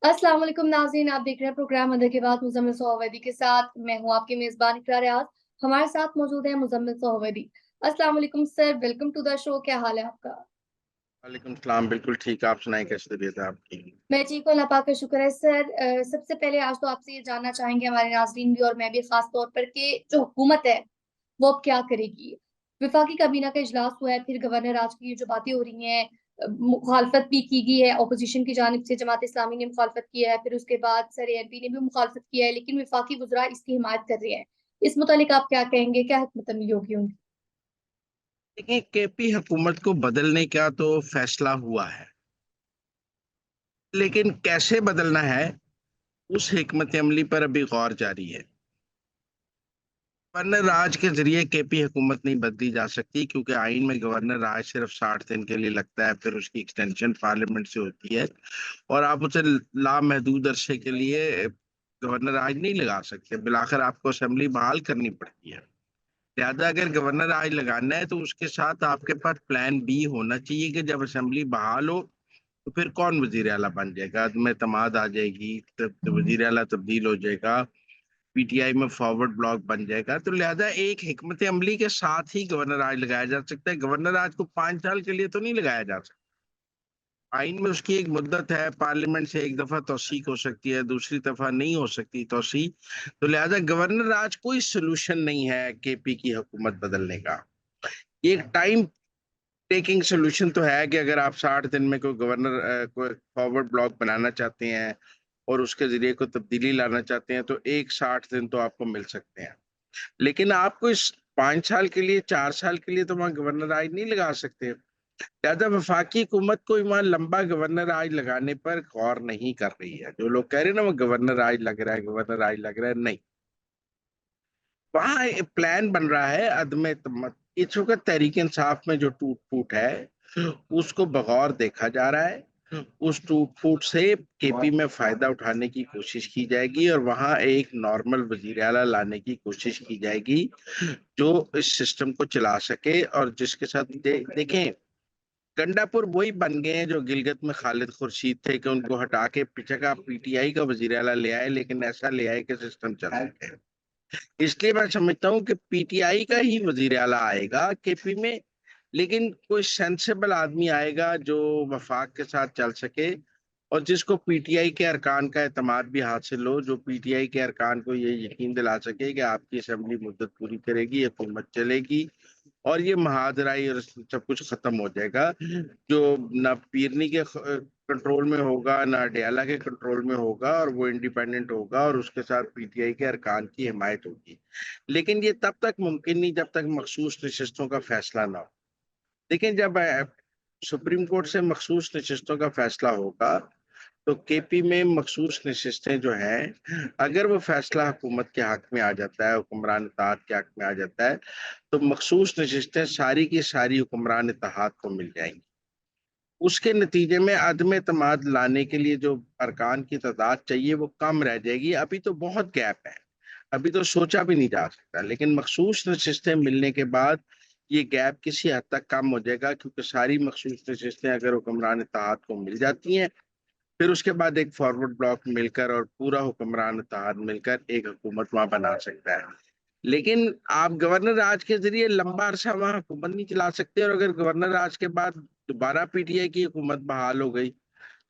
अस्सलाम वालेकुम नाज़रीन, आप देख रहे हैं प्रोग्राम अदर के बाद मुज़म्मिल सोहवैदी के साथ। मैं हूं आपकी मेज़बान इकरार रियाज़। हमारे साथ मौजूद है मुज़म्मिल सोहवैदी। अस्सलाम वालेकुम sir, welcome to the show. क्या हाल है आपका? वालेकुम सलाम। बिल्कुल ठीक। आप सुनाएं, कैसी तबीयत है आपकी? मैं ठीक हूँ, अल्लाह पाक का शुक्र है सर। सबसे पहले आज तो आपसे ये जानना चाहेंगे, हमारे नाज़रीन भी और मैं भी ख़ास तौर पर, कि जो हुकूमत है वो अब क्या करेगी? वफाकी काबीना का इजलास हुआ है, फिर गवर्नर आज की ये जो बातें हो रही हैं, मुखालफत भी की गई है, अपोजिशन की जानिब से जमात इस्लामी ने मुखालफत की है, फिर उसके बाद सर एमपी ने भी मुखालफत किया है, लेकिन वफाकी वज़रा इसकी हिमायत कर रहे हैं। इस मुतालिक आप क्या कहेंगे? क्या हिकमत अमली होगी उनकी? देखिए, केपी हुकूमत को बदलने का तो फैसला हुआ है, लेकिन कैसे बदलना है उस हिकमत अमली पर अभी गौर जारी है। गवर्नर राज के जरिए केपी हुकूमत नहीं बदली जा सकती, क्योंकि आइन में गवर्नर राज सिर्फ 60 दिन के लिए लगता है, फिर उसकी एक्सटेंशन पार्लियामेंट से होती है और आप उसे लामहदूद अरसे के लिए गवर्नर राज नहीं लगा सकते। बिलाखिर आपको असेंबली बहाल करनी पड़ती है। लिहाजा अगर गवर्नर आज लगाना है तो उसके साथ आपके पास प्लान बी होना चाहिए कि जब असेंबली बहाल हो तो फिर कौन वजीर आला बन जाएगा। अदम एतमाद आ जाएगी, तब वजीर आला तब्दील हो जाएगा, पीटीआई में फॉरवर्ड ब्लॉक बन जाएगा। तो लिहाजा एक हिकमत अमली के साथ ही गवर्नर आज लगाया जा सकता है। गवर्नर आज को 5 साल के लिए तो नहीं लगाया जा सकता। आइन में उसकी एक मुद्दत है, पार्लियामेंट से एक दफा तौसीक हो सकती है, दूसरी दफा नहीं हो सकती तौसीक। तो लिहाजा गवर्नर आज कोई सोल्यूशन नहीं है केपी की हुकूमत बदलने का। एक टाइम टेकिंग सोल्यूशन तो है कि अगर आप 60 दिन में कोई गवर्नर कोई फॉरवर्ड ब्लॉक बनाना चाहते हैं और उसके जरिए कोई तब्दीली लाना चाहते हैं तो एक 60 दिन तो आपको मिल सकते हैं। लेकिन आपको इस 5 साल के लिए, 4 साल के लिए तो वहां गवर्नर राज नहीं लगा सकते। लिहाजा वफाकी हुकूमत को वहां लंबा गवर्नर राज लगाने पर गौर नहीं कर रही है। जो लोग कह रहे हैं ना वो गवर्नर राज लग रहा है, गवर्नर राज लग रहा है, नहीं। वहां एक प्लान बन रहा है अदम इस वक्त तहरीक इंसाफ में जो टूट फूट है उसको बगौर देखा जा रहा है। उस टूट फूट से केपी में फायदा उठाने की कोशिश की जाएगी और वहां एक नॉर्मल वजीर आला लाने की कोशिश की जाएगी जो इस सिस्टम को चला सके और जिसके साथ देखें, गंडापुर वही बन गए हैं जो गिलगित में खालिद खुर्शीद थे कि उनको हटा के पीछे का पीटीआई का वजीर आला ले आए, लेकिन ऐसा ले आए कि सिस्टम चल सके। इसलिए मैं समझता हूँ कि पीटीआई का ही वजीर आला आएगा केपी में, लेकिन कोई सेंसेबल आदमी आएगा जो वफाक के साथ चल सके और जिसको पीटीआई के अरकान का एतमाद भी हासिल हो, जो पीटीआई के अरकान को ये यकीन दिला सके कि आपकी असेंबली मुद्दत पूरी करेगी, हुकूमत चलेगी और ये महादराई और सब कुछ खत्म हो जाएगा। जो ना पीरनी के कंट्रोल में होगा ना अडयाला के कंट्रोल में होगा और वो इंडिपेंडेंट होगा और उसके साथ पीटीआई के अरकान की हिमायत होगी। लेकिन ये तब तक मुमकिन नहीं जब तक मखसूस नशिस्तों का फैसला ना हो। लेकिन जब सुप्रीम कोर्ट से मखसूस नशिस्तों का फैसला होगा तो केपी में मखसूस नशिस्तें जो हैं, अगर वो फैसला हुकूमत के हक में आ जाता है, हुक्मरान इत्तेहाद के हक में आ जाता है, तो मखसूस नशिस्तें सारी की सारी हुक्मरान इत्तेहाद को मिल जाएंगी। उसके नतीजे में अदम एतमाद लाने के लिए जो अरकान की तादाद चाहिए वो कम रह जाएगी। अभी तो बहुत गैप है, अभी तो सोचा भी नहीं जा सकता, लेकिन मखसूस नशिस्तें मिलने के बाद ये गैप किसी हद तक कम हो जाएगा, क्योंकि सारी मखसूस नशिस्तें अगर हुक्मरान इत्तेहाद को मिल जाती हैं फिर उसके बाद एक फॉरवर्ड ब्लॉक मिलकर और पूरा हुक्मरान इत्तेहाद मिलकर एक हुकूमत वहां बना सकता है। लेकिन आप गवर्नर राज के जरिए लंबा अरसा वहां हुकूमत नहीं चला सकते और अगर गवर्नर राज के बाद दोबारा पीटीआई की हुकूमत बहाल हो गई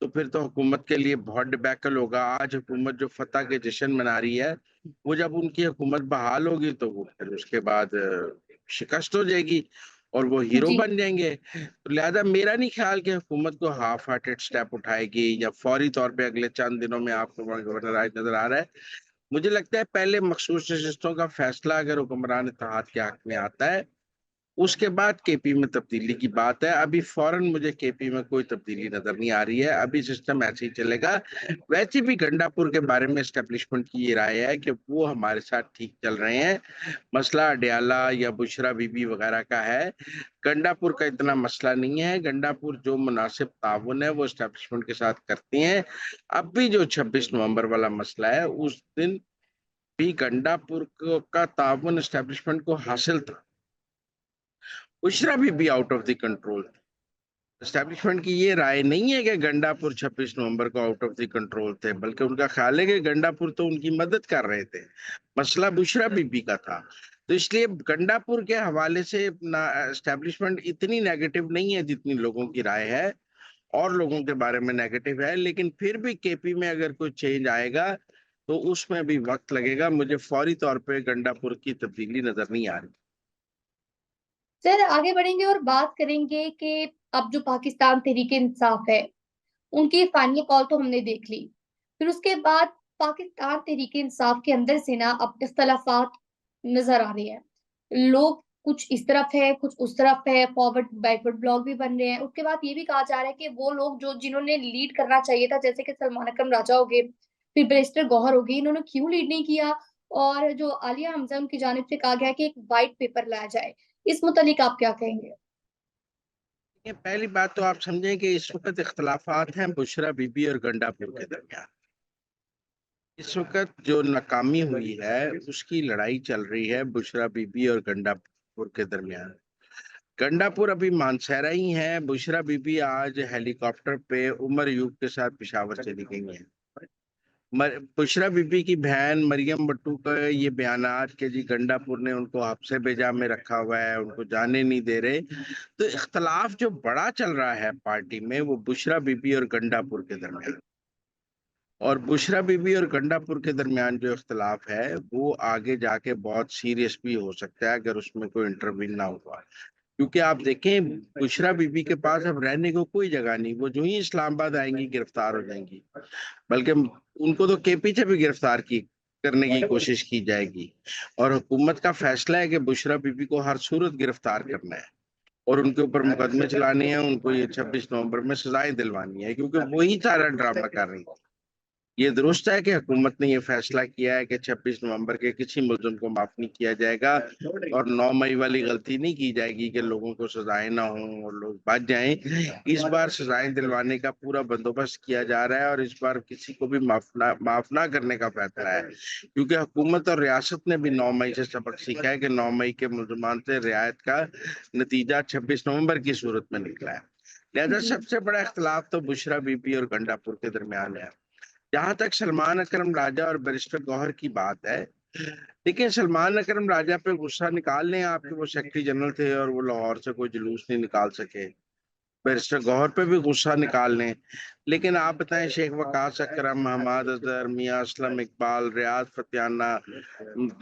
तो फिर तो हुकूमत के लिए बहुत डिबैकल होगा। आज हुकूमत जो फतह के जश्न मना रही है, वो जब उनकी हुकूमत बहाल होगी तो वो फिर उसके बाद शिकस्त हो जाएगी और वो हीरो जी। बन जाएंगे। तो लिहाजा मेरा नहीं ख्याल कि हुकूमत को हाफ हार्टेड स्टेप उठाएगी या फौरी तौर पे अगले चंद दिनों में आपको वहाँ गवर्नर राज नजर आ रहा है। मुझे लगता है पहले मखसूस नशिस्तों का फैसला अगर हुक्मरान इत्तेहाद के हक में आता है उसके बाद केपी में तब्दीली की बात है। अभी फौरन मुझे केपी में कोई तब्दीली नजर नहीं आ रही है, अभी सिस्टम ऐसे ही चलेगा। वैसे भी गंडापुर के बारे में एस्टेब्लिशमेंट की ये राय है कि वो हमारे साथ ठीक चल रहे हैं। मसला अडयाला या बुशरा बीबी वगैरह का है, गंडापुर का इतना मसला नहीं है। गंडापुर जो मुनासिब ताउन है वो एस्टेब्लिशमेंट के साथ करती हैं। अब भी जो 26 नवंबर वाला मसला है उस दिन भी गंडापुर का ताउन एस्टेब्लिशमेंट को हासिल था, Bushra Bibi out of the control. Establishment की ये राय नहीं है कि गंडापुर 26 नवंबर को आउट ऑफ द कंट्रोल थे, बल्कि उनका ख्याल है कि गंडापुर तो उनकी मदद कर रहे थे। मसला बुशरा बीबी का था। तो इसलिए गंडापुर के हवाले से एस्टेब्लिशमेंट इतनी नेगेटिव नहीं है जितनी लोगों की राय है, और लोगों के बारे में नेगेटिव है। लेकिन फिर भी केपी में अगर कोई चेंज आएगा तो उसमें भी वक्त लगेगा। मुझे फौरी तौर पे गंडापुर की तब्दीली नजर नहीं आ रही। सर आगे बढ़ेंगे और बात करेंगे कि अब जो पाकिस्तान तहरीके इंसाफ है, उनकी फाइनल कॉल तो हमने देख ली। फिर उसके बाद पाकिस्तान तहरीके इंसाफ के अंदर से ना अब इख्तलाफात नजर आ रहे हैं। लोग कुछ इस तरफ है, कुछ उस तरफ है, फॉरवर्ड बैकवर्ड ब्लॉक भी बन रहे हैं। उसके बाद ये भी कहा जा रहा है कि वो लोग जो जिन्होंने लीड करना चाहिए था, जैसे कि सलमान अकरम राजा हो गए, फिर बैरिस्टर गौहर हो गई, इन्होंने क्यों लीड नहीं किया। और जो आलिया हमजा उनकी जानिब से कहा गया कि एक व्हाइट पेपर लाया जाए, इस मुतालिक आप क्या कहेंगे? ये पहली बात तो आप समझें कि इस वक्त इख्तलाफात हैं बुशरा बीबी और गंडापुर के दरमियान। इस वक्त जो नाकामी हुई है उसकी लड़ाई चल रही है बुशरा बीबी और गंडापुर के दरमियान। गंडापुर अभी मानसहरा ही है। बुशरा बीबी आज हेलीकॉप्टर पे उमर यूब के साथ पेशावर चली गई हैं। बुशरा बीबी की बहन मरियम बट्टू का ये बयानात कि जी गंडापुर ने उनको हफ्से बेजा में रखा हुआ है, उनको जाने नहीं दे रहे। तो इख्तलाफ जो बड़ा चल रहा है पार्टी में वो बुशरा बीबी और गंडापुर के दरमियान। और बुशरा बीबी और गंडापुर के दरमियान जो इख्तलाफ है वो आगे जाके बहुत सीरियस भी हो सकता है अगर उसमें कोई इंटरवीन ना हुआ। क्योंकि आप देखें बुशरा बीबी के पास अब रहने को कोई जगह नहीं। वो जो ही इस्लामाबाद आएंगी गिरफ्तार हो जाएंगी। बल्कि उनको तो के पीछे भी गिरफ्तार की करने की कोशिश की जाएगी। और हुकूमत का फैसला है कि बुशरा बीबी को हर सूरत गिरफ्तार करना है और उनके ऊपर मुकदमे चलाने हैं। उनको ये 26 नवंबर में सजाएं दिलवानी है, क्योंकि वही सारा ड्रामा कर रही है। ये दुरुस्त है कि हुकूमत ने ये फैसला किया है कि 26 नवंबर के किसी मुलजिम को माफ नहीं किया जाएगा, और 9 मई वाली गलती नहीं की जाएगी कि लोगों को सजाएं ना हों और लोग बच जाएं। इस बार सजाएं दिलवाने का पूरा बंदोबस्त किया जा रहा है, और इस बार किसी को भी माफ ना करने का फैसला है। क्योंकि हुकूमत और रियासत ने भी 9 मई से सबक सीखा है कि 9 मई के मुलजमान से रियायत का नतीजा 26 नवंबर की सूरत में निकला है। लिहाजा जी। सबसे बड़ा इख्तलाफ तो बुशरा बीबी और गंडापुर के दरमियान है। जहां तक सलमान अकरम राजा और बैरिस्टर गौहर की बात है, देखिए सलमान अकरम राजा पे गुस्सा निकाल लें आपके, वो सेक्रेटरी जनरल थे और वो लाहौर से कोई जुलूस नहीं निकाल सके। बैरिस्टर गौहर पे भी गुस्सा निकाल लें। लेकिन आप बताएं, शेख वकास अकरम, हमाद अजहर, मियां असलम इकबाल, रियाज फतियाना,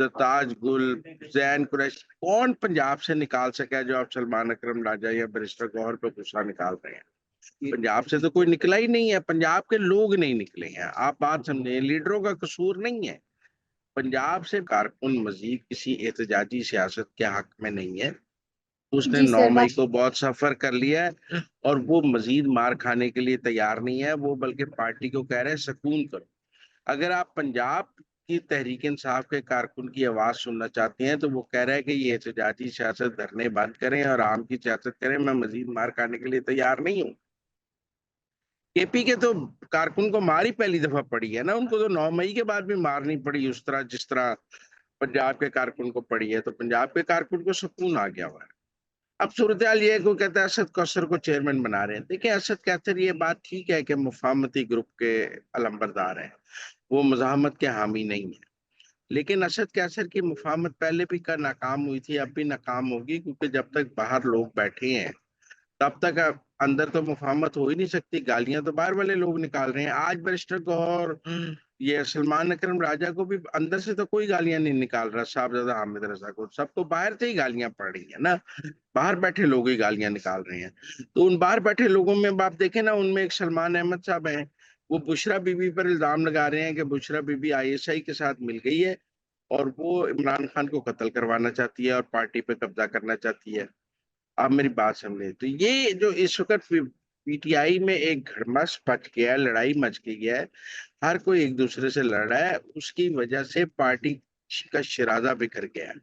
ताज गुल, जैन कुरैश, कौन पंजाब से निकाल सका है जो आप सलमान अकरम राजा या बैरिस्टर गौहर पे गुस्सा निकाल रहे हैं? पंजाब से तो कोई निकला ही नहीं है। पंजाब के लोग नहीं निकले हैं। आप बात समझे, लीडरों का कसूर नहीं है। पंजाब से कारकुन मजीद किसी एहतजाजी सियासत के हक में नहीं है। उसने जी नौ सर, मई को बहुत सफर कर लिया है और वो मजीद मार खाने के लिए तैयार नहीं है। वो बल्कि पार्टी को कह रहे हैं सुकून करो। अगर आप पंजाब की तहरीक इंसाफ के कारकुन की आवाज सुनना चाहते हैं तो वो कह रहा है कि ये एहतजाजी सियासत धरने बंद करें और आम की सियासत करें। मैं मजीद मार खाने के लिए तैयार नहीं हूँ। केपी के तो कारकुन को मार ही पहली दफा पड़ी है ना। उनको तो 9 मई के बाद भी मार नहीं पड़ी उस तरह जिस तरह पंजाब के कारकुन को पड़ी है। तो पंजाब के कारकुन को सुकून आ गया हुआ है। अब सूरत हाल ये है कि वो कहता है असद कौसर को चेयरमैन बना रहे हैं। देखिए असद कैसर, ये बात ठीक है कि मुफाहमती ग्रुप के अलंबरदार हैं, वो मज़ाहमत के हामी नहीं है। लेकिन असद कैसर की मुफाहमत पहले भी का नाकाम हुई थी, अब भी नाकाम होगी, क्योंकि जब तक बाहर लोग बैठे हैं तब तक अंदर तो मुफाहमत हो ही नहीं सकती। गालियां तो बाहर वाले लोग निकाल रहे हैं। आज बैरिस्टर गौहर, ये सलमान अकरम राजा को भी अंदर से तो कोई गालियां नहीं निकाल रहा। साहबजादा हामिद रजा को, सबको बाहर से ही गालियां पड़ रही है ना। बाहर बैठे लोग ही गालियां निकाल रहे हैं। तो उन बाहर बैठे लोगों में आप देखें ना, उनमें एक सलमान अहमद साहब हैं। वो बुशरा बीबी पर इल्जाम लगा रहे हैं कि बुशरा बीबी आईएसआई के साथ मिल गई है और वो इमरान खान को कत्ल करवाना चाहती है और पार्टी पे कब्जा करना चाहती है। आप मेरी बात समझे, तो ये जो इस वक्त पीटीआई में एक घड़मस पच गया है, लड़ाई मच गई है, हर कोई एक दूसरे से लड़ रहा है, उसकी वजह से पार्टी का शिराजा बिखर गया है।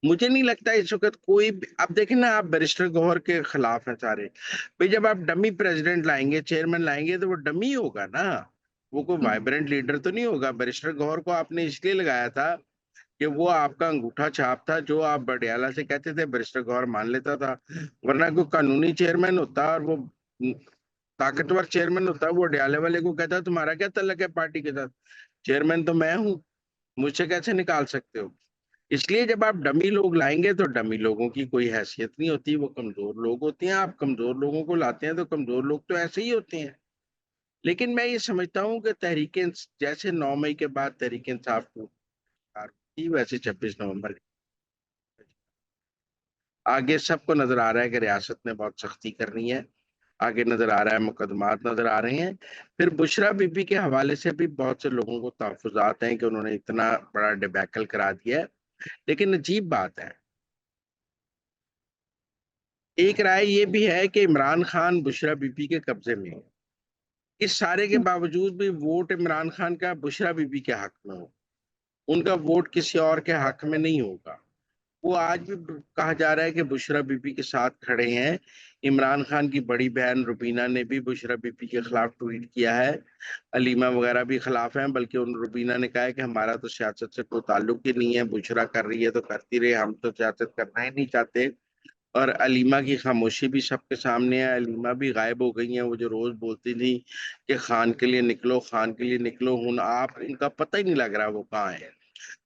मुझे नहीं लगता इस वक्त कोई अब देखें ना, आप बैरिस्टर गौहर के खिलाफ हैं सारे। भाई जब आप डमी प्रेसिडेंट लाएंगे, चेयरमैन लाएंगे, तो वो डमी होगा ना। वो कोई वाइब्रेंट लीडर तो नहीं होगा। बैरिस्टर गौहर को आपने इसलिए लगाया था कि वो आपका अंगूठा छाप था। जो आप बडियाला से कहते थे बैरिस्टर गौहर मान लेता था, वरना कोई कानूनी चेयरमैन होता और वो ताकतवर चेयरमैन होता है वो अडयाले वाले को कहता है तुम्हारा क्या तल्लक है पार्टी के साथ, चेयरमैन तो मैं हूँ, मुझसे कैसे निकाल सकते हो। इसलिए जब आप डमी लोग लाएंगे तो डमी लोगों की कोई हैसियत नहीं होती, वो कमजोर लोग होते हैं। आप कमजोर लोगों को लाते हैं तो कमजोर लोग तो ऐसे ही होते हैं। लेकिन मैं ये समझता हूँ कि जैसे 9 मई के बाद तहरीक इंसाफ को थी, वैसे 26 नवंबर आगे सबको नजर आ रहा है कि रियासत ने बहुत सख्ती करनी है। आगे नजर आ रहा है, मुकदमात नजर आ रहे हैं। फिर बुशरा बीबी के हवाले से भी बहुत से लोगों को तहफुजात हैं कि उन्होंने इतना बड़ा डिबैकल करा दिया है। लेकिन अजीब बात है, एक राय ये भी है कि इमरान खान बुशरा बीबी के कब्जे में है। इस सारे के बावजूद भी वोट इमरान खान का बुशरा बीबी के हक में हो, उनका वोट किसी और के हक में नहीं होगा। वो आज भी कहा जा रहा है कि बुशरा बीबी के साथ खड़े हैं। इमरान खान की बड़ी बहन रुबीना ने भी बुशरा बीबी के खिलाफ ट्वीट किया है। अलीमा वगैरह भी खिलाफ हैं, बल्कि उन रुबीना ने कहा है कि हमारा तो सियासत से कोई ताल्लुक ही नहीं है, बुशरा कर रही है तो करती रहे, हम तो सियासत करना ही नहीं चाहते। और अलीमा की खामोशी भी सबके सामने है, अलीमा भी गायब हो गई हैं। वो जो रोज बोलती थी कि खान के लिए निकलो, खान के लिए निकलो, हुन आप इनका पता ही नहीं लग रहा वो कहाँ है।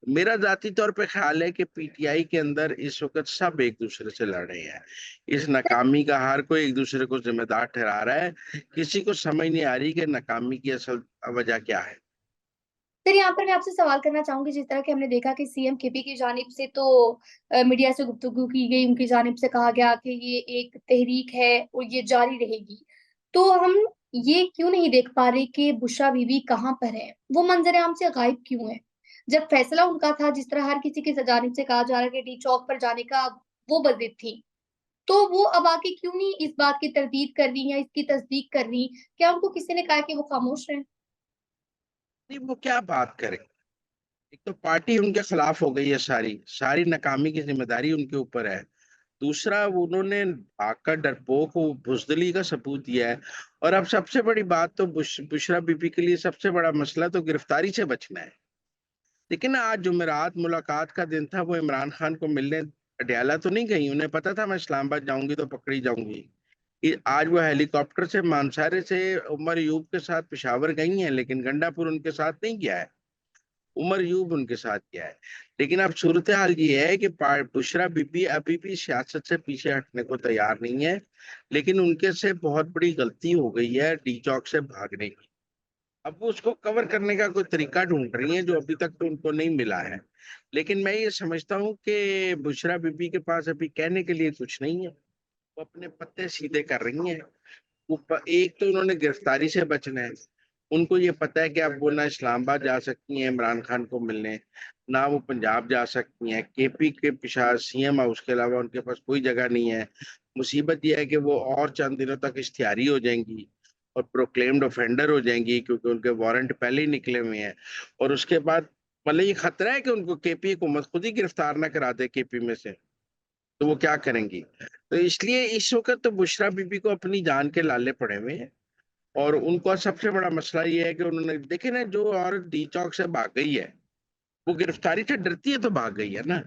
मेरा जाती तौर पे ख्याल है कि पीटीआई के अंदर इस वक्त सब एक दूसरे से लड़ रहे हैं। इस नाकामी का हर कोई एक दूसरे को जिम्मेदार ठहरा रहा है। किसी को समझ नहीं आ रही कि नाकामी की असल वजह क्या है। फिर यहाँ पर मैं आपसे सवाल करना चाहूंगी, जिस तरह कि हमने देखा कि सीएम केपी की जानिब से तो मीडिया से गुफ्तगू की गई, उनकी जानिब से कहा गया कि ये एक तहरीक है और ये जारी रहेगी। तो हम ये क्यों नहीं देख पा रहे कि बुशरा बीबी कहाँ पर है, वो मंजर आम से गायब क्यों है? जब फैसला उनका था, जिस तरह हर किसी की जानिब से कहा जा रहा है कि डी चौक पर जाने का, वो बजित थी, तो वो अब आके क्यों नहीं इस बात की तरदीद कर रही या इसकी तस्दीक कर रही? क्या उनको किसी ने कहा कि वो खामोश रहे? नहीं, वो क्या बात करें। एक तो पार्टी उनके खिलाफ हो गई है, सारी सारी नाकामी की जिम्मेदारी उनके ऊपर है। दूसरा, वो उन्होंने भागकर डरपोक वो बुजदिली का सबूत दिया है। और अब सबसे बड़ी बात तो बुशरा बीबी के लिए सबसे बड़ा मसला तो गिरफ्तारी से बचना है। लेकिन आज जुमेरात मुलाकात का दिन था, वो इमरान खान को मिलने अडयाला तो नहीं गई, उन्हें पता था मैं इस्लामाबाद जाऊंगी तो पकड़ी जाऊंगी। आज वो हेलीकॉप्टर से मानसारे से उमर यूब के साथ पेशावर गई हैं, लेकिन गंडापुर उनके साथ नहीं गया है, उमर यूब उनके साथ गया है। लेकिन अब सूरत हाल ये है कि बुशरा बीबी अभी भी सियासत से पीछे हटने को तैयार नहीं है। लेकिन उनके से बहुत बड़ी गलती हो गई है डी चौक से भागने की। अब वो उसको कवर करने का कोई तरीका ढूंढ रही है जो अभी तक तो उनको नहीं मिला है। लेकिन मैं ये समझता हूँ कि बुशरा बीबी के पास अभी कहने के लिए कुछ नहीं है, वो अपने पत्ते सीधे कर रही हैं। एक तो उन्होंने गिरफ्तारी से बचना है। उनको ये पता है कि अब वो ना इस्लामाबाद जा सकती हैं इमरान खान को मिलने, ना वो पंजाब जा सकती हैं। केपी के पिछाड़ सीएम हाउस के अलावा उनके पास कोई जगह नहीं है। मुसीबत यह है कि वो और चंद दिनों तक इश्तिहारी हो जाएंगी और प्रोक्लेम्ड ऑफेंडर हो जाएंगी, क्योंकि उनके वारंट पहले ही निकले हुए हैं। और उसके बाद मतलब ये खतरा है कि उनको केपी हुकूमत खुद ही गिरफ्तार ना करा दे केपी में से, तो वो क्या करेंगी। तो इसलिए इस वक्त तो बुशरा बीबी को अपनी जान के लाले पड़े हुए हैं। और उनका सबसे बड़ा मसला ये है कि उन्होंने देखे ना, जो औरत डी चौक से भाग गई है वो गिरफ्तारी से डरती है तो भाग गई है ना।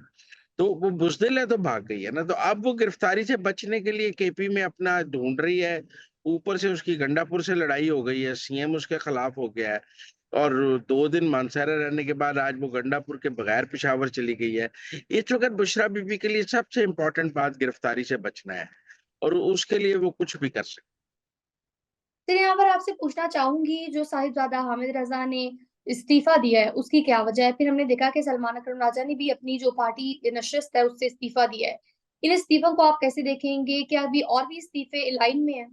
तो वो बुजदिल है तो भाग गई है ना। तो अब वो गिरफ्तारी से बचने के लिए केपी में अपना ढूंढ रही है। ऊपर से उसकी गंडापुर से लड़ाई हो गई है, सीएम उसके खिलाफ हो गया है। और 2 दिन मानसारा रहने के बाद आज वो गंडापुर के बगैर पिशावर चली गई है। इस वक्त बुशरा बीबी के लिए सबसे इंपॉर्टेंट बात गिरफ्तारी से बचना है, और उसके लिए वो कुछ भी कर सकते। फिर यहाँ पर आपसे पूछना चाहूंगी, जो साहिबजादा हामिद रजा ने इस्तीफा दिया है, उसकी क्या वजह है? फिर हमने देखा कि सलमान अकरम राजा ने भी अपनी जो पार्टी नशस्त है उससे इस्तीफा दिया है। इन इस्तीफों को आप कैसे देखेंगे? क्या अभी और भी इस्तीफे लाइन में है?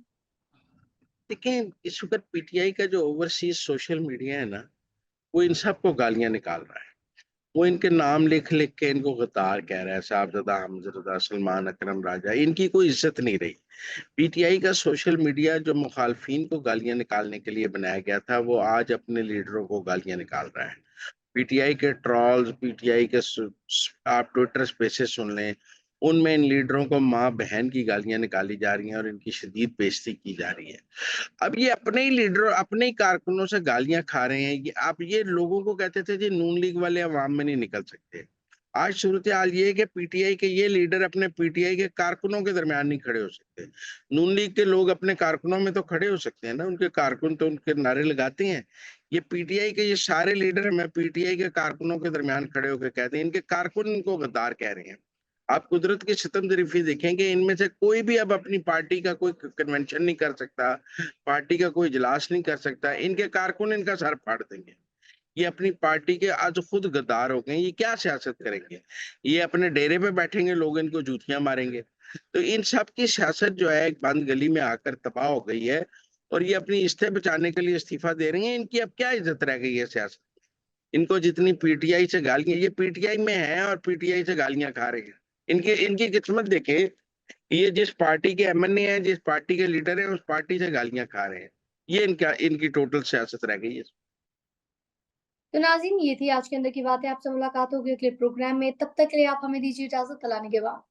लेकिन इस वक्त पीटीआई का जो ओवरसीज सोशल मीडिया है ना, वो इन सबको गालियां निकाल रहा है। वो इनके नाम लिख लिख के इनको गद्दार कह रहा है, साहबजादा हमजदा सलमान अकरम राजा, इनकी कोई इज्जत नहीं रही। पीटीआई का सोशल मीडिया जो मुखालफिन को गालियां निकालने के लिए बनाया गया था, वो आज अपने लीडरों को गालियां निकाल रहा है। पीटीआई के ट्रॉल्स, पीटीआई के आप ट्विटर स्पेसेस सुन लें, उनमें इन लीडरों को माँ बहन की गालियां निकाली जा रही हैं और इनकी शदीद बेइज्जती की जा रही है। अब ये अपने ही लीडर अपने ही कारकुनों से गालियां खा रहे हैं। ये आप ये लोगों को कहते थे जी नून लीग वाले अवाम में नहीं निकल सकते, आज सूरत हाल ये है कि पीटीआई के ये लीडर अपने पीटीआई के कारकुनों के दरमियान नहीं खड़े हो सकते। नून लीग के लोग अपने कारकुनों में तो खड़े हो सकते हैं ना, उनके कारकुन तो उनके नारे लगाते हैं। ये पीटीआई के ये सारे लीडर मैं पीटीआई के कारकुनों के दरमियान खड़े होकर कहते हैं, इनके कारकुन इनको गद्दार कह रहे हैं। आप कुदरत की सितमजरीफी देखेंगे, इनमें से कोई भी अब अपनी पार्टी का कोई कन्वेंशन नहीं कर सकता, पार्टी का कोई इजलास नहीं कर सकता, इनके कारकुन इनका सर फाड़ देंगे। ये अपनी पार्टी के आज खुद गद्दार हो गए, ये क्या सियासत करेंगे? ये अपने डेरे पे बैठेंगे, लोग इनको जूतियां मारेंगे। तो इन सब की सियासत जो है एक बंद गली में आकर तबाह हो गई है, और ये अपनी इस्ते बचाने के लिए इस्तीफा दे रही हैं। इनकी अब क्या इज्जत रह गई है सियासत? इनको जितनी पीटीआई से गालियां, ये पीटीआई में है और पीटीआई से गालियां खा रहे हैं। इनके इनकी किस्मत देखे, ये जिस पार्टी के एमएनए है, जिस पार्टी के लीडर है, उस पार्टी से गालियां खा रहे हैं। ये इनका इनकी टोटल सियासत रह गई है। तो नाज़रीन, ये थी आज के अंदर की बातें। आपसे मुलाकात होगी अगले प्रोग्राम में। तब तक के लिए आप हमें दीजिए इजाज़त। अल्लाह निगहबान।